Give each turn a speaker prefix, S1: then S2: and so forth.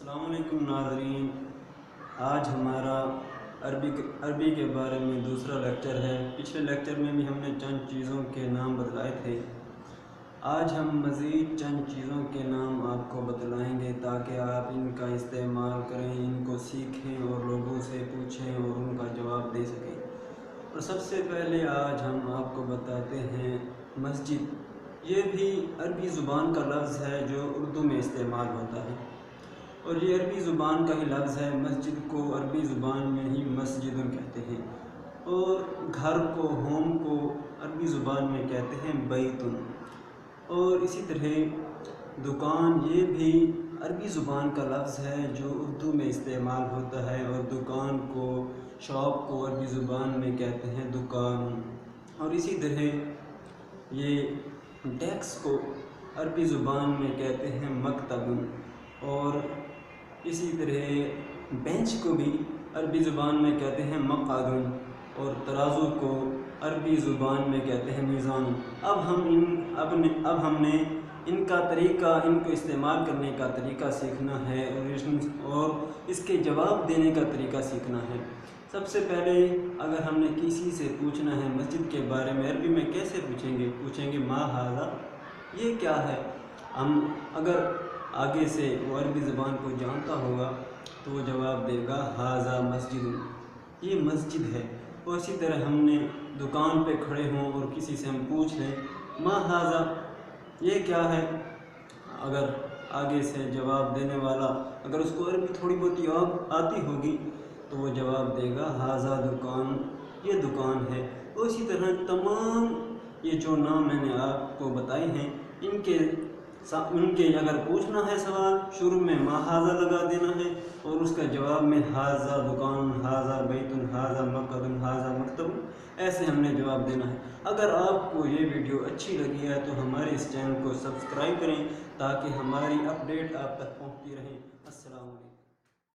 S1: अस्सलाम वालेकुम नाज़रीन। आज हमारा अरबी के बारे में दूसरा लेक्चर है। पिछले लेक्चर में भी हमने चंद चीज़ों के नाम बतलाए थे। आज हम मज़ीद चंद चीज़ों के नाम आपको बतलाएंगे ताकि आप इनका इस्तेमाल करें, इनको सीखें और लोगों से पूछें और उनका जवाब दे सकें। और सबसे पहले आज हम आपको बताते हैं मस्जिद। ये भी अरबी ज़ुबान का लफ्ज़ है जो उर्दू में इस्तेमाल होता है और ये अरबी ज़ुबान का ही लफ्ज़ है। मस्जिद को अरबी ज़ुबान में ही मस्जिदुन कहते हैं और घर को, होम को अरबी ज़ुबान में कहते हैं बैतुन। और इसी तरह दुकान, ये भी अरबी ज़ुबान का लफ्ज़ है जो उर्दू में इस्तेमाल होता है और दुकान को, शॉप को अरबी ज़ुबान में कहते हैं दुकान। और इसी तरह ये डेस्क को अरबी ज़ुबान में कहते हैं मकतबुन। और इसी तरह बेंच को भी अरबी ज़ुबान में कहते हैं मक़ादुन और तराजू को अरबी ज़ुबान में कहते हैं मीज़ान। अब हमने इनका तरीका, इनको इस्तेमाल करने का तरीका सीखना है और इसके जवाब देने का तरीका सीखना है। सबसे पहले अगर हमने किसी से पूछना है मस्जिद के बारे में, अरबी में कैसे पूछेंगे मा हाज़ा, ये क्या है। हम अगर आगे से वो अरबी ज़बान को जानता होगा तो वो जवाब देगा हाज़ा मस्जिद, ये मस्जिद है। और इसी तरह हमने दुकान पे खड़े हों और किसी से हम पूछ लें मा हाज़ा, ये क्या है, अगर आगे से जवाब देने वाला अगर उसको अरबी थोड़ी बहुत आती होगी तो वो जवाब देगा हाज़ा दुकान, ये दुकान है। और इसी तरह तमाम ये जो नाम मैंने आपको बताए हैं इनके अगर पूछना है सवाल, शुरू में मा हाज़ा लगा देना है और उसका जवाब में हाज़ा दुकान, हाज़ा बैतुन, हाज़ा मक़दुन, हाज़ा मकतब, ऐसे हमने जवाब देना है। अगर आपको ये वीडियो अच्छी लगी है तो हमारे इस चैनल को सब्सक्राइब करें ताकि हमारी अपडेट आप तक पहुँचती रहे। अस्सलाम वालेकुम।